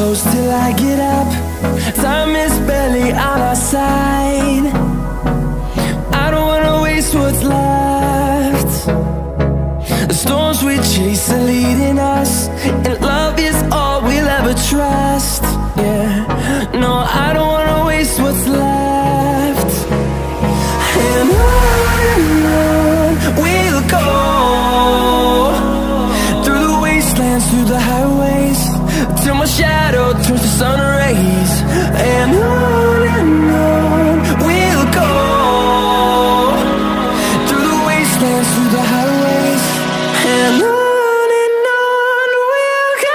close till I get up. Time is barely on our side. I don't wanna waste what's left. The storms we chase are leading us, and love is all we'll ever trust. Yeah, no, I don't wanna waste what's left. And on we'll go, through the wastelands, through the highways, till my shadow turns to sun rays. And on we'll go, through the wastelands, through the highways, and on we'll go.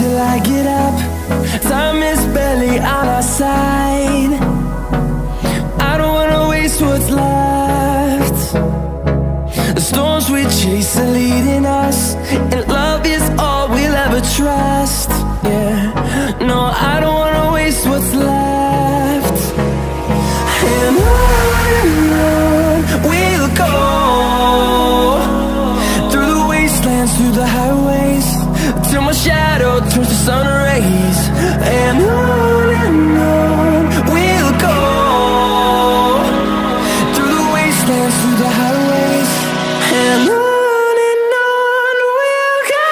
Till I get up, time is barely on our side. I don't wanna waste what's left. The storms we chase are leading us, and love is all we'll ever trust. Yeah, no, I don't wanna waste what's left. And on we'll go, through the wastelands, through the highways, till my shadow turns to sun rays. And on we'll go, through the wastelands, through the highways, and on we'll go.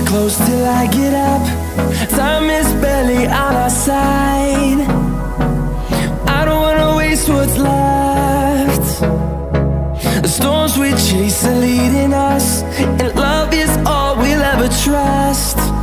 close till I get up. Time is barely on our side. I don't wanna waste what's left. The storms we chase are leading us, and love is all we'll ever trust.